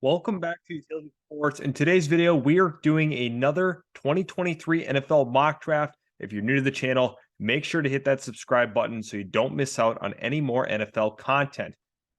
Welcome back to Utility Sports. In today's video, we are doing another 2023 NFL mock draft. If you're new to the channel, make sure to hit that subscribe button so you don't miss out on any more NFL content.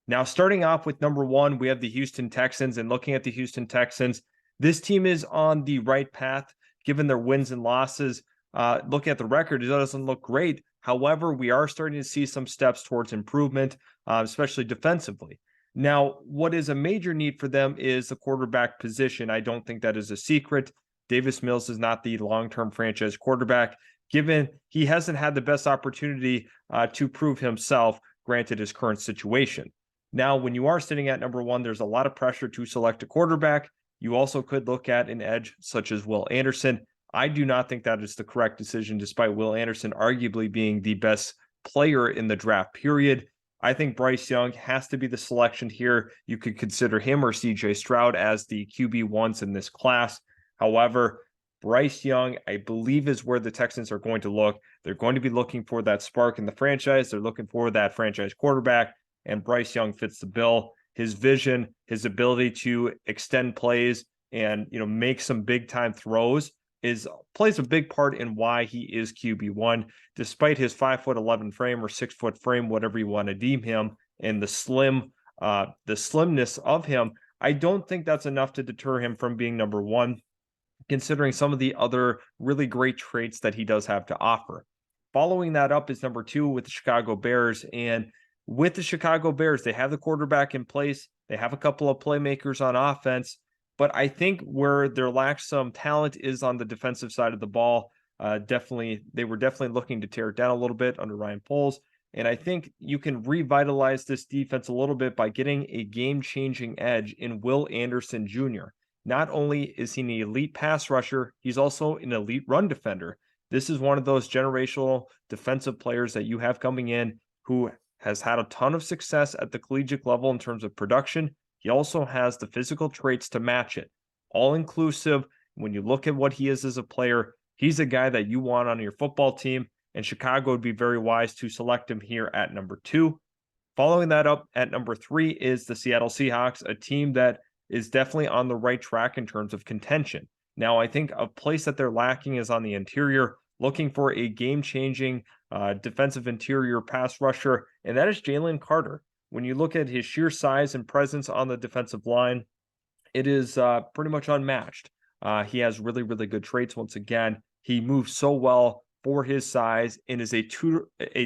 Now, starting off with number one, we have the Houston Texans. And looking at the Houston Texans, this team is on the right path given their wins and losses. Looking at the record, it doesn't look great. However, we are starting to see some steps towards improvement, especially defensively. Now, what is a major need for them is the quarterback position. I don't think that is a secret. Davis Mills is not the long-term franchise quarterback, given he hasn't had the best opportunity to prove himself, granted his current situation. Now, when you are sitting at number one, there's a lot of pressure to select a quarterback. You also could look at an edge such as Will Anderson. I do not think that is the correct decision, despite Will Anderson arguably being the best player in the draft period. I think Bryce Young has to be the selection here. You could consider him or CJ Stroud as the QB1s in this class. However, Bryce Young, I believe, is where the Texans are going to look. They're going to be looking for that spark in the franchise. They're looking for that franchise quarterback, and Bryce Young fits the bill. His vision, his ability to extend plays and make some big time throws plays a big part in why he is QB1, despite his 5'11" frame or 6-foot frame, whatever you want to deem him, and the slimness of him. I don't think that's enough to deter him from being number one, considering some of the other really great traits that he does have to offer. Following that up is number two with the Chicago Bears. And with the Chicago Bears, they have the quarterback in place. They have a couple of playmakers on offense. But I think where there lacks some talent is on the defensive side of the ball. They were definitely looking to tear it down a little bit under Ryan Poles. And I think you can revitalize this defense a little bit by getting a game-changing edge in Will Anderson Jr. Not only is he an elite pass rusher, he's also an elite run defender. This is one of those generational defensive players that you have coming in who has had a ton of success at the collegiate level in terms of production. He also has the physical traits to match it. All inclusive, when you look at what he is as a player, he's a guy that you want on your football team, and Chicago would be very wise to select him here at number two. Following that up at number three is the Seattle Seahawks, a team that is definitely on the right track in terms of contention. Now, I think a place that they're lacking is on the interior, looking for a game-changing defensive interior pass rusher, and that is Jalen Carter. When you look at his sheer size and presence on the defensive line, it is pretty much unmatched. He has really, really good traits. Once again, he moves so well for his size and is a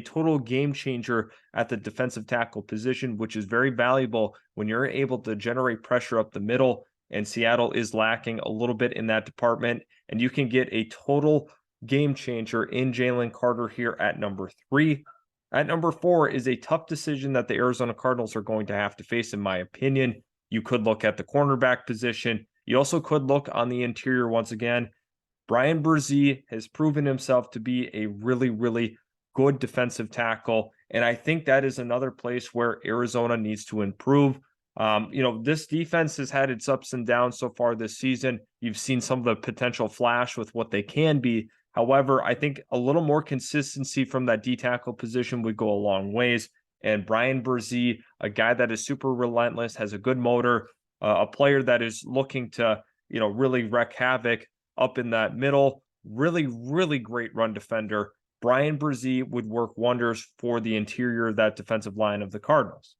total game changer at the defensive tackle position, which is very valuable when you're able to generate pressure up the middle. And Seattle is lacking a little bit in that department. And you can get a total game changer in Jalen Carter here at number three. At number four is a tough decision that the Arizona Cardinals are going to have to face, in my opinion. You could look at the cornerback position. You also could look on the interior once again. Brian Brzee has proven himself to be a really, really good defensive tackle. And I think that is another place where Arizona needs to improve. This defense has had its ups and downs so far this season. You've seen some of the potential flash with what they can be. However, I think a little more consistency from that D-tackle position would go a long ways. And Brian Brzee, a guy that is super relentless, has a good motor, a player that is looking to, really wreak havoc up in that middle. Really, really great run defender. Brian Brzee would work wonders for the interior of that defensive line of the Cardinals.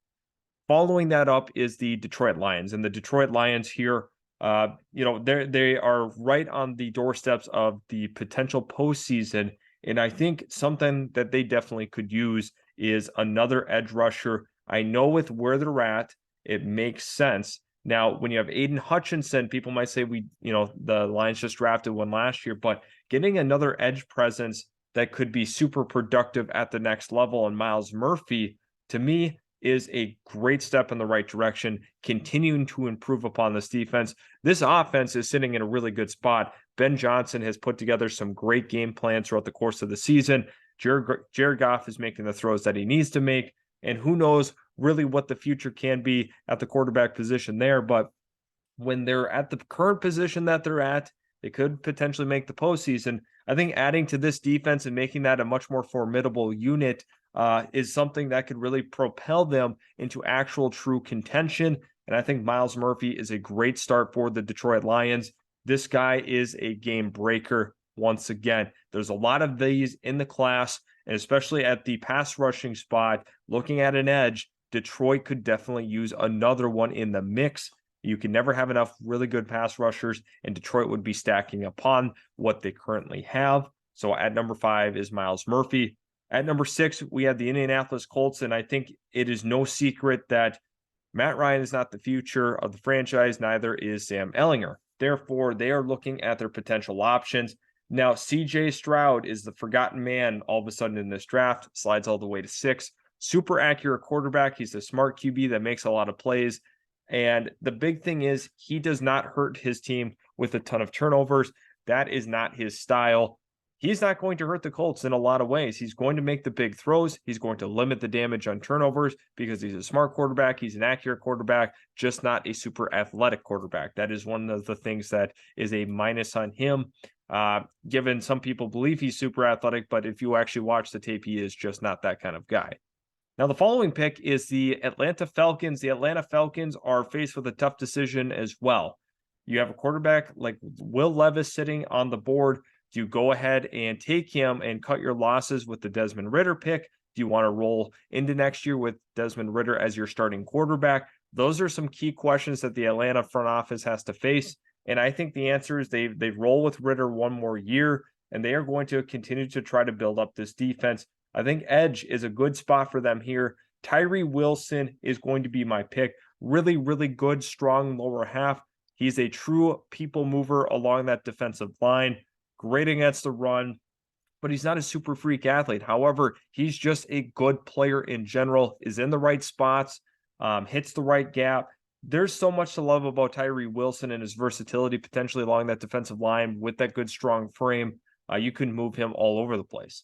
Following that up is the Detroit Lions. And the Detroit Lions here, they are right on the doorsteps of the potential postseason. And I think something that they definitely could use is another edge rusher. I know with where they're at, it makes sense. Now, when you have Aiden Hutchinson, people might say the Lions just drafted one last year, but getting another edge presence that could be super productive at the next level, and Miles Murphy, to me, is a great step in the right direction, continuing to improve upon this defense. This offense is sitting in a really good spot. Ben Johnson has put together some great game plans throughout the course of the season. Jared Goff is making the throws that he needs to make, and who knows really what the future can be at the quarterback position there. But when they're at the current position that they're at, they could potentially make the postseason. I think adding to this defense and making that a much more formidable unit is something that could really propel them into actual true contention. And I think Myles Murphy is a great start for the Detroit Lions. This guy is a game breaker once again. There's a lot of these in the class, and especially at the pass rushing spot, looking at an edge, Detroit could definitely use another one in the mix. You can never have enough really good pass rushers, and Detroit would be stacking upon what they currently have. So at number 5 is Myles Murphy. At number 6, we have the Indianapolis Colts, and I think it is no secret that Matt Ryan is not the future of the franchise, neither is Sam Ehlinger. Therefore, they are looking at their potential options. Now, CJ Stroud is the forgotten man all of a sudden in this draft, slides all the way to 6. Super accurate quarterback. He's a smart QB that makes a lot of plays. And the big thing is he does not hurt his team with a ton of turnovers. That is not his style. He's not going to hurt the Colts in a lot of ways. He's going to make the big throws. He's going to limit the damage on turnovers because he's a smart quarterback. He's an accurate quarterback, just not a super athletic quarterback. That is one of the things that is a minus on him. Given some people believe he's super athletic, but if you actually watch the tape, he is just not that kind of guy. Now, the following pick is the Atlanta Falcons. The Atlanta Falcons are faced with a tough decision as well. You have a quarterback like Will Levis sitting on the board. Do you go ahead and take him and cut your losses with the Desmond Ridder pick? Do you want to roll into next year with Desmond Ridder as your starting quarterback? Those are some key questions that the Atlanta front office has to face. And I think the answer is they roll with Ridder one more year, and they are going to continue to try to build up this defense. I think edge is a good spot for them here. Tyree Wilson is going to be my pick. Really, really good, strong lower half. He's a true people mover along that defensive line. Great against the run, but he's not a super freak athlete. However, he's just a good player in general, is in the right spots, hits the right gap. There's so much to love about Tyree Wilson and his versatility potentially along that defensive line with that good, strong frame. You can move him all over the place.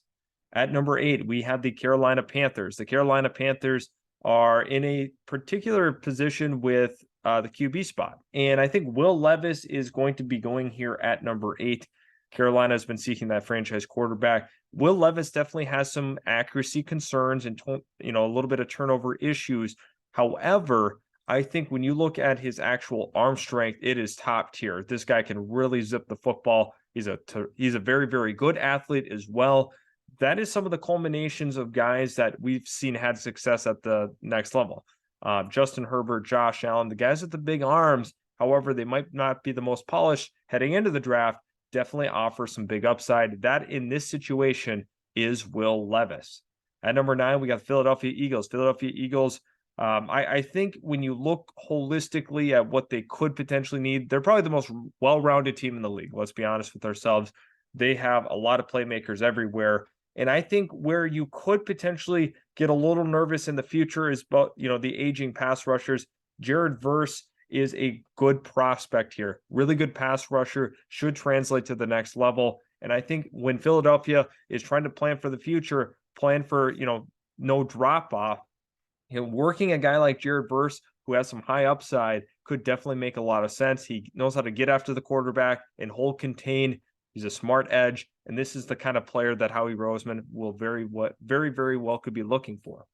At number 8, we have the Carolina Panthers. The Carolina Panthers are in a particular position with the QB spot. And I think Will Levis is going to be going here at number 8. Carolina has been seeking that franchise quarterback. Will Levis definitely has some accuracy concerns and a little bit of turnover issues. However, I think when you look at his actual arm strength, it is top tier. This guy can really zip the football. He's a very, very good athlete as well. That is some of the culminations of guys that we've seen had success at the next level. Justin Herbert, Josh Allen, the guys with the big arms, however, they might not be the most polished heading into the draft, definitely offer some big upside. That in this situation is Will Levis. At number 9, we got Philadelphia Eagles. Philadelphia Eagles, I think when you look holistically at what they could potentially need, they're probably the most well-rounded team in the league. Let's be honest with ourselves. They have a lot of playmakers everywhere. And I think where you could potentially get a little nervous in the future is about, the aging pass rushers. Jared Verse is a good prospect here. Really good pass rusher, should translate to the next level. And I think when Philadelphia is trying to plan for the future, plan for, no drop off, working a guy like Jared Verse, who has some high upside, could definitely make a lot of sense. He knows how to get after the quarterback and hold contain. He's a smart edge, and this is the kind of player that Howie Roseman will very, very well could be looking for.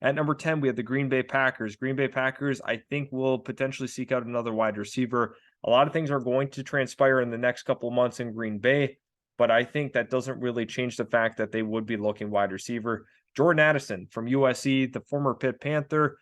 At number 10, we have the Green Bay Packers. Green Bay Packers, I think, will potentially seek out another wide receiver. A lot of things are going to transpire in the next couple of months in Green Bay, but I think that doesn't really change the fact that they would be looking wide receiver. Jordan Addison from USC, the former Pitt Panther,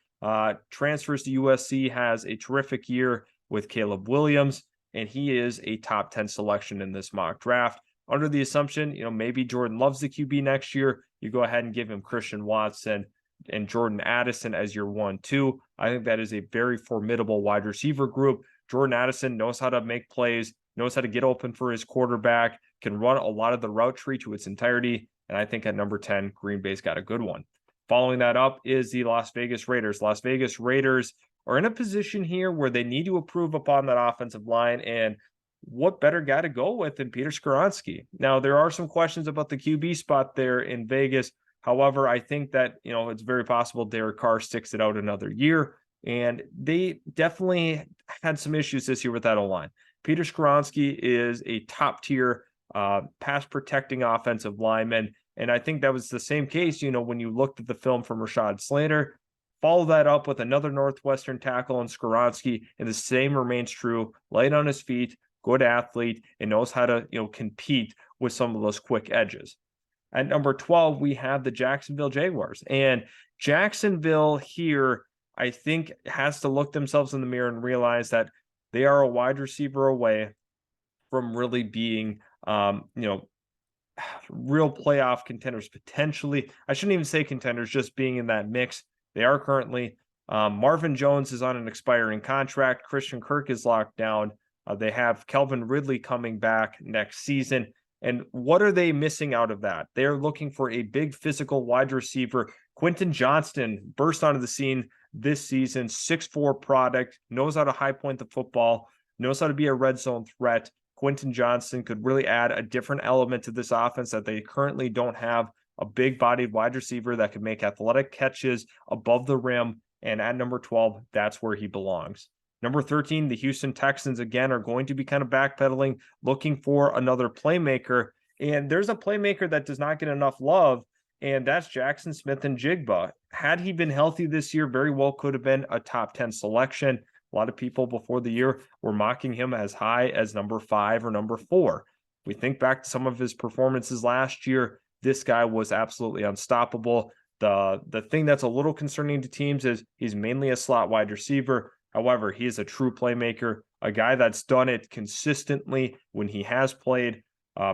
transfers to USC, has a terrific year with Caleb Williams, and he is a top 10 selection in this mock draft. Under the assumption, maybe Jordan loves the QB next year, you go ahead and give him Christian Watson and Jordan Addison as your 1-2. I think that is a very formidable wide receiver group. Jordan Addison knows how to make plays, knows how to get open for his quarterback, can run a lot of the route tree to its entirety. And I think at number 10, Green Bay's got a good one. Following that up is the Las Vegas Raiders. Las Vegas Raiders are in a position here where they need to improve upon that offensive line. And what better guy to go with than Peter Skoronski? Now, there are some questions about the QB spot there in Vegas. However, I think that, it's very possible Derek Carr sticks it out another year. And they definitely had some issues this year with that O-line. Peter Skoronski is a top-tier pass-protecting offensive lineman. And I think that was the same case, when you looked at the film from Rashad Slater. Follow that up with another Northwestern tackle in Skoronski, and the same remains true. Light on his feet, good athlete, and knows how to compete with some of those quick edges. At number 12, we have the Jacksonville Jaguars. And Jacksonville here, I think, has to look themselves in the mirror and realize that they are a wide receiver away from really being, real playoff contenders potentially. I shouldn't even say contenders, just being in that mix. They are currently. Marvin Jones is on an expiring contract. Christian Kirk is locked down. They have Calvin Ridley coming back next season. And what are they missing out of that? They're looking for a big physical wide receiver. Quentin Johnston burst onto the scene this season, 6'4" product, knows how to high point the football, knows how to be a red zone threat. Quentin Johnston could really add a different element to this offense that they currently don't have. A big-bodied wide receiver that could make athletic catches above the rim. And at number 12, that's where he belongs. Number 13, the Houston Texans, again, are going to be kind of backpedaling, looking for another playmaker. And there's a playmaker that does not get enough love, and that's Jackson Smith-Njigba. Had he been healthy this year, very well could have been a top 10 selection. A lot of people before the year were mocking him as high as number 5 or number 4. We think back to some of his performances last year. This guy was absolutely unstoppable. The thing that's a little concerning to teams is he's mainly a slot wide receiver. However, he is a true playmaker, a guy that's done it consistently when he has played.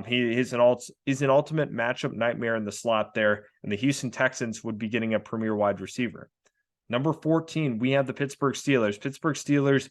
He's an ultimate matchup nightmare in the slot there, and the Houston Texans would be getting a premier wide receiver. Number 14, we have the Pittsburgh Steelers. Pittsburgh Steelers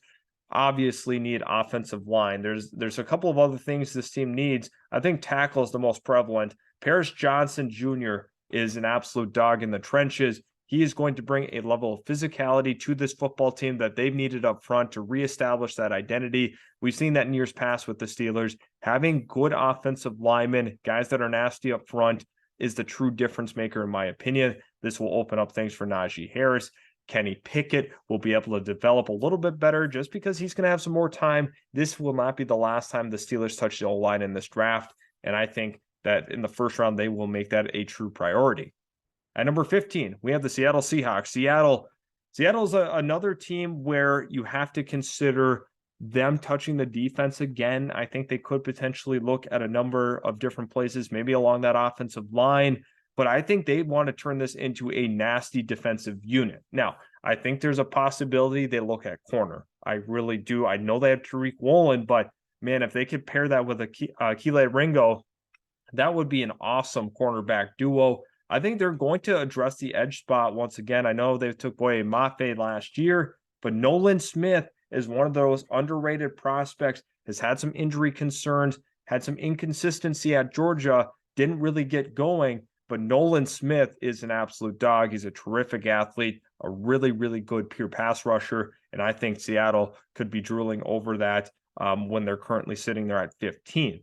obviously need offensive line. There's a couple of other things this team needs. I think tackle is the most prevalent. Paris Johnson Jr. is an absolute dog in the trenches. He is going to bring a level of physicality to this football team that they've needed up front to reestablish that identity. We've seen that in years past with the Steelers. Having good offensive linemen, guys that are nasty up front, is the true difference maker, in my opinion. This will open up things for Najee Harris. Kenny Pickett will be able to develop a little bit better just because he's going to have some more time. This will not be the last time the Steelers touch the O-line in this draft, and I think that in the first round, they will make that a true priority. At number 15, we have the Seattle Seahawks. Seattle's another team where you have to consider them touching the defense again. I think they could potentially look at a number of different places, maybe along that offensive line, but I think they want to turn this into a nasty defensive unit. Now, I think there's a possibility they look at corner. I really do. I know they have Tariq Woolen, but man, if they could pair that with a Kelee Ringo, that would be an awesome cornerback duo. I think they're going to address the edge spot once again. I know they took Boye Mafe last year, but Nolan Smith is one of those underrated prospects, has had some injury concerns, had some inconsistency at Georgia, didn't really get going, but Nolan Smith is an absolute dog. He's a terrific athlete, a really, really good pure pass rusher, and I think Seattle could be drooling over that when they're currently sitting there at 15.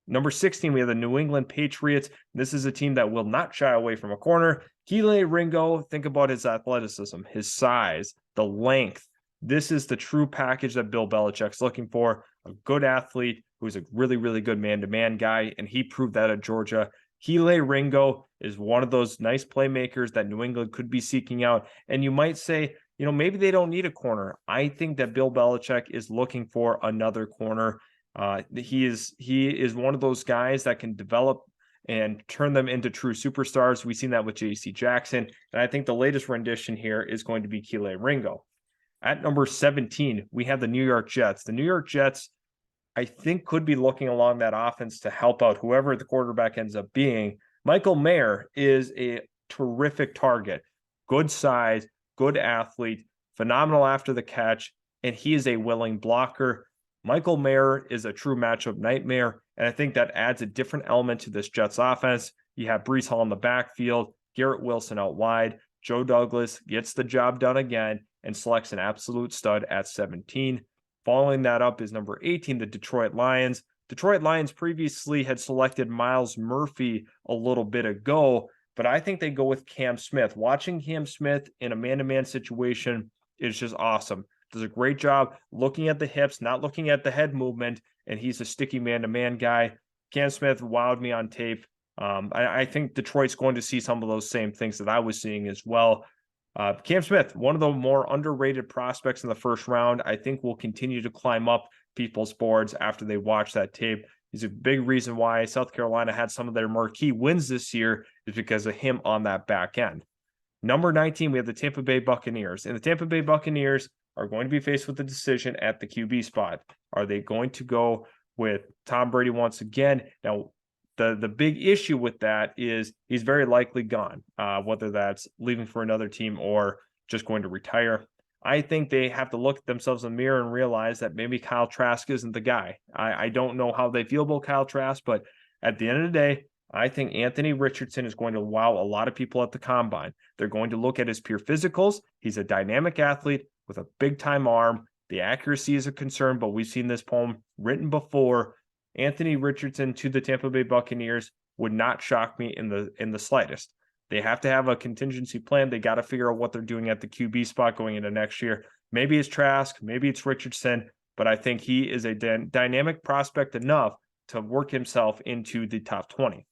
Number 16, we have the New England Patriots. This is a team that will not shy away from a corner. Kelee Ringo, think about his athleticism, his size, the length. This is the true package that Bill Belichick's looking for. A good athlete who's a really, really good man-to-man guy, and he proved that at Georgia. Kelee Ringo is one of those nice playmakers that New England could be seeking out. And you might say, maybe they don't need a corner. I think that Bill Belichick is looking for another corner. He is one of those guys that can develop and turn them into true superstars. We've seen that with J.C. Jackson, and I think the latest rendition here is going to be Kelee Ringo. At number 17, we have the New York Jets. The New York Jets, I think, could be looking along that offense to help out whoever the quarterback ends up being. Michael Mayer is a terrific target, good size, good athlete, phenomenal after the catch, and he is a willing blocker. Michael Mayer is a true matchup nightmare, and I think that adds a different element to this Jets offense. You have Breece Hall in the backfield, Garrett Wilson out wide. Joe Douglas gets the job done again and selects an absolute stud at 17. Following that up is number 18, the Detroit Lions. Detroit Lions previously had selected Myles Murphy a little bit ago, but I think they go with Cam Smith. Watching Cam Smith in a man-to-man situation is just awesome. Does a great job looking at the hips, not looking at the head movement, and he's a sticky man-to-man guy. Cam Smith wowed me on tape. I think Detroit's going to see some of those same things that I was seeing as well. Cam Smith, one of the more underrated prospects in the first round, I think will continue to climb up people's boards after they watch that tape. He's a big reason why South Carolina had some of their marquee wins this year is because of him on that back end. Number 19, we have the Tampa Bay Buccaneers. And the Tampa Bay Buccaneers are going to be faced with a decision at the QB spot. Are they going to go with Tom Brady once again? Now, the big issue with that is he's very likely gone, whether that's leaving for another team or just going to retire. I think they have to look at themselves in the mirror and realize that maybe Kyle Trask isn't the guy. I don't know how they feel about Kyle Trask, but at the end of the day, I think Anthony Richardson is going to wow a lot of people at the combine. They're going to look at his pure physicals. He's a dynamic athlete with a big-time arm. The accuracy is a concern, but we've seen this poem written before. Anthony Richardson to the Tampa Bay Buccaneers would not shock me in the slightest. They have to have a contingency plan. They got to figure out what they're doing at the QB spot going into next year. Maybe it's Trask, maybe it's Richardson, but I think he is a dynamic prospect enough to work himself into the top 20.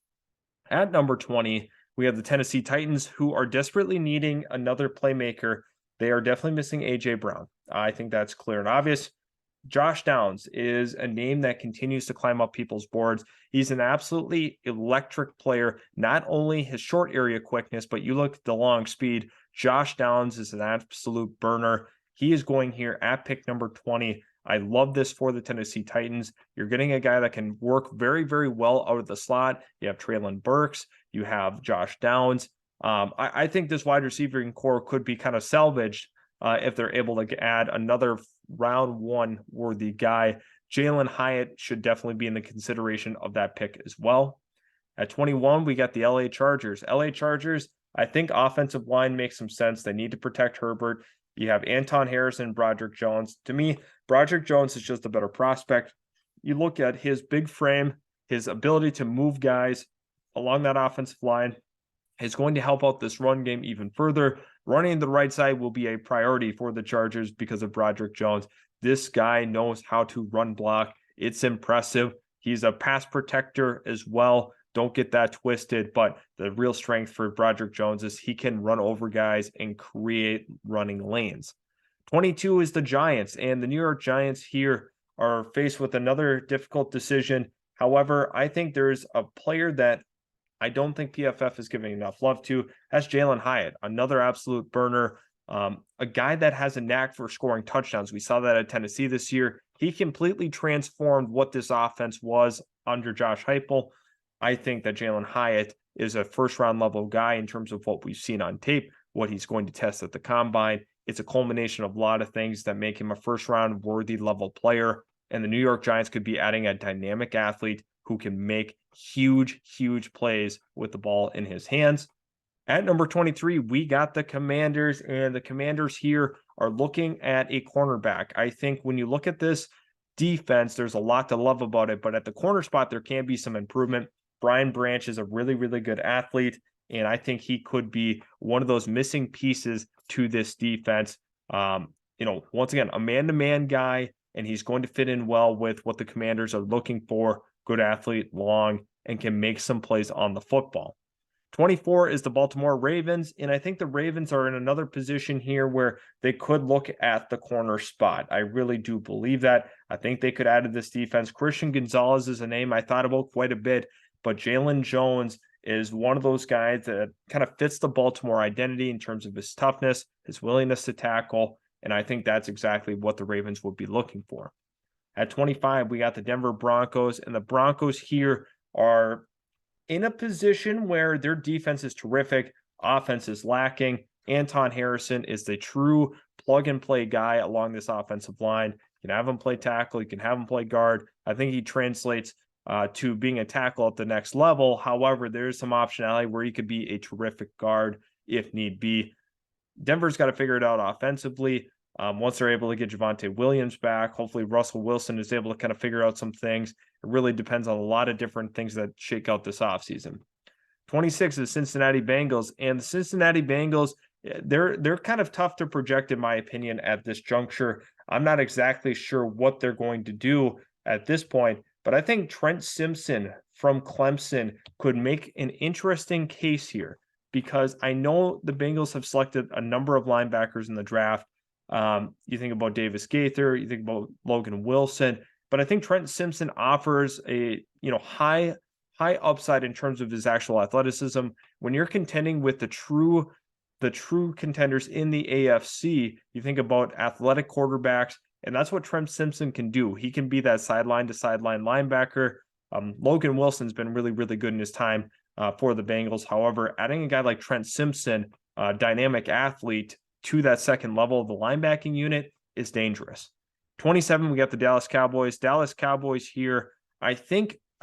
At number 20, we have the Tennessee Titans, who are desperately needing another playmaker. They are definitely missing A.J. Brown. I think that's clear and obvious. Josh Downs is a name that continues to climb up people's boards. He's an absolutely electric player, not only his short area quickness, but you look at the long speed. Josh Downs is an absolute burner. He is going here at pick number 20. I love this for the Tennessee Titans. You're getting a guy that can work very, very well out of the slot. You have Treylon Burks. You have Josh Downs. I think this wide receiving core could be kind of salvaged if they're able to add another round one worthy guy. Jalen Hyatt should definitely be in the consideration of that pick as well. At 21, we got the LA Chargers. LA Chargers, I think offensive line makes some sense. They need to protect Herbert. You have Anton Harrison, Broderick Jones. To me, Broderick Jones is just a better prospect. You look at his big frame, his ability to move guys along that offensive line is going to help out this run game even further. Running the right side will be a priority for the Chargers because of Broderick Jones. This guy knows how to run block. It's impressive. He's a pass protector as well. Don't get that twisted, but the real strength for Broderick Jones is he can run over guys and create running lanes. 22 is the Giants, and the New York Giants here are faced with another difficult decision. However, I think there's a player that I don't think PFF is giving enough love to. That's Jalen Hyatt, another absolute burner, a guy that has a knack for scoring touchdowns. We saw that at Tennessee this year. He completely transformed what this offense was under Josh Heupel. I think that Jalen Hyatt is a first-round level guy in terms of what we've seen on tape, what he's going to test at the combine. It's a culmination of a lot of things that make him a first-round worthy level player. And the New York Giants could be adding a dynamic athlete who can make huge, huge plays with the ball in his hands. At number 23, we got the Commanders, and the Commanders here are looking at a cornerback. I think when you look at this defense, there's a lot to love about it, but at the corner spot, there can be some improvement. Brian Branch is a really, really good athlete, and I think he could be one of those missing pieces to this defense. Once again, a man-to-man guy, and he's going to fit in well with what the Commanders are looking for. Good athlete, long, and can make some plays on the football. 24 is the Baltimore Ravens, and I think the Ravens are in another position here where they could look at the corner spot. I really do believe that. I think they could add to this defense. Christian Gonzalez is a name I thought about quite a bit, but Jalen Jones is one of those guys that kind of fits the Baltimore identity in terms of his toughness, his willingness to tackle, and I think that's exactly what the Ravens would be looking for. At 25, we got the Denver Broncos, and the Broncos here are in a position where their defense is terrific, offense is lacking. Anton Harrison is the true plug-and-play guy along this offensive line. You can have him play tackle, you can have him play guard. I think he translates to being a tackle at the next level. However, there's some optionality where he could be a terrific guard if need be. Denver's got to figure it out offensively. Once they're able to get Javonte Williams back, hopefully Russell Wilson is able to kind of figure out some things. It really depends on a lot of different things that shake out this offseason. 26 is Cincinnati Bengals, and the Cincinnati Bengals, they're kind of tough to project in my opinion at this juncture. I'm not exactly sure what they're going to do at this point, but I think Trent Simpson from Clemson could make an interesting case here. because I know the Bengals have selected a number of linebackers in the draft. You think about Davis Gaither, you think about Logan Wilson, but I think Trent Simpson offers a high upside in terms of his actual athleticism. When you're contending with the true contenders in the AFC, you think about athletic quarterbacks, and that's what Trent Simpson can do. He can be that sideline to sideline linebacker. Logan Wilson's been really, really good in his time for the Bengals. However, adding a guy like Trent Simpson, a dynamic athlete, to that second level of the linebacking unit is dangerous. 27, we got the Dallas Cowboys. Dallas Cowboys here, I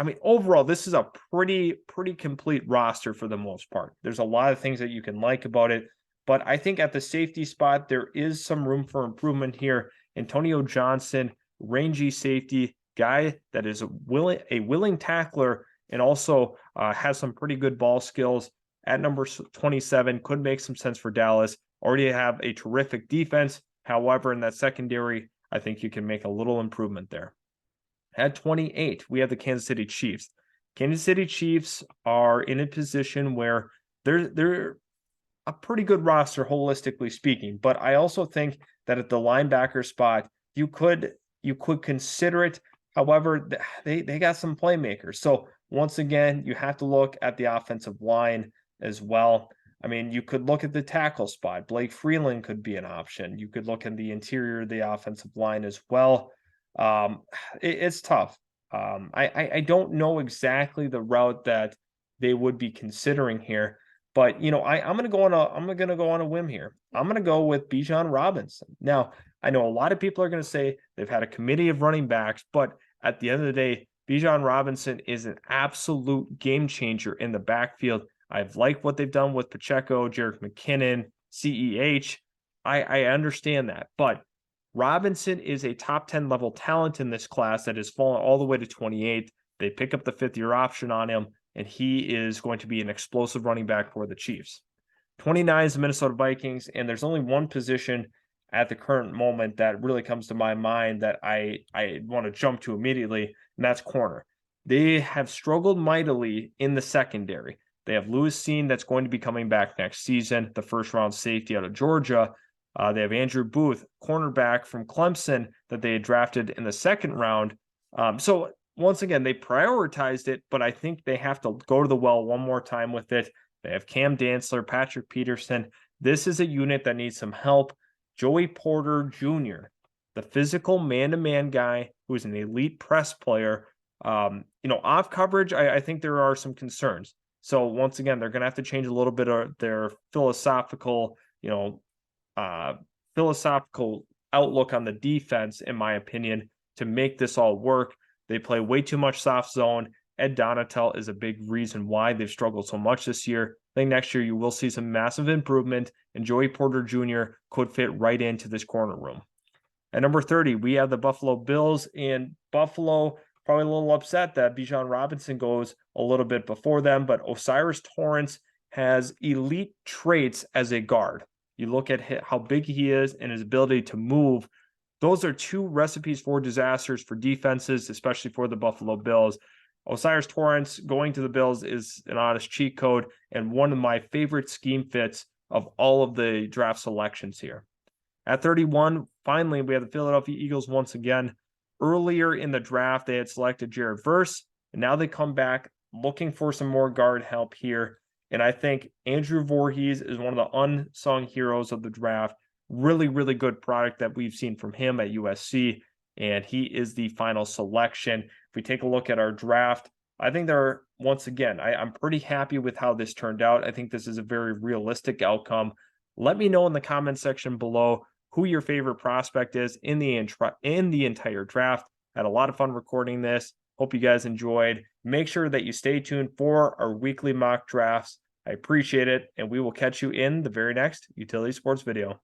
mean, overall, this is a pretty complete roster for the most part. There's a lot of things that you can like about it, but I think at the safety spot, there is some room for improvement here. Antonio Johnson, rangy safety, guy that is a willing tackler and also has some pretty good ball skills at number 27. Could make some sense for Dallas. Already have a terrific defense. However, in that secondary, I think you can make a little improvement there. At 28, we have the Kansas City Chiefs. Kansas City Chiefs are in a position where they're a pretty good roster, holistically speaking. But I also think that at the linebacker spot, you could consider it. However, they got some playmakers. So once again, you have to look at the offensive line as well. I mean, you could look at the tackle spot. Blake Freeland could be an option. You could look at the interior of the offensive line as well. It's tough. I don't know exactly the route that they would be considering here, but I'm gonna go on a whim here. I'm gonna go with Bijan Robinson. Now, I know a lot of people are gonna say they've had a committee of running backs, but at the end of the day, Bijan Robinson is an absolute game changer in the backfield. I've liked what they've done with Pacheco, Jerick McKinnon, CEH. I understand that, but Robinson is a top 10 level talent in this class that has fallen all the way to 28. They pick up the 5th-year option on him, and he is going to be an explosive running back for the Chiefs. 29 is the Minnesota Vikings, and there's only one position at the current moment that really comes to my mind that I want to jump to immediately, and that's corner. They have struggled mightily in the secondary. They have Lewis Cine that's going to be coming back next season, the first-round safety out of Georgia. They have Andrew Booth, cornerback from Clemson that they had drafted in the 2nd round. So once again, they prioritized it, but I think they have to go to the well one more time with it. They have Cam Dantzler, Patrick Peterson. This is a unit that needs some help. Joey Porter Jr., the physical man-to-man guy who's an elite press player. Off coverage, I think there are some concerns. So once again, they're going to have to change a little bit of their philosophical outlook on the defense, in my opinion, to make this all work. They play way too much soft zone. Ed Donatel is a big reason why they've struggled so much this year. I think next year you will see some massive improvement, and Joey Porter Jr. could fit right into this corner room. At number 30, we have the Buffalo Bills, and Buffalo probably a little upset that Bijan Robinson goes a little bit before them, but Osiris Torrance has elite traits as a guard. You look at how big he is and his ability to move. Those are two recipes for disasters for defenses, especially for the Buffalo Bills. Osiris Torrance going to the Bills is an honest cheat code and one of my favorite scheme fits of all of the draft selections here. At 31, finally, we have the Philadelphia Eagles once again. Earlier in the draft, they had selected Jared Verse, and now they come back looking for some more guard help here. And I think Andrew Voorhees is one of the unsung heroes of the draft. Really, really good product that we've seen from him at USC, and he is the final selection. If we take a look at our draft, I think once again, I'm pretty happy with how this turned out. I think this is a very realistic outcome. Let me know in the comment section below who your favorite prospect is in the entire draft. I had a lot of fun recording this. Hope you guys enjoyed. Make sure that you stay tuned for our weekly mock drafts. I appreciate it, and we will catch you in the very next Utility Sports video.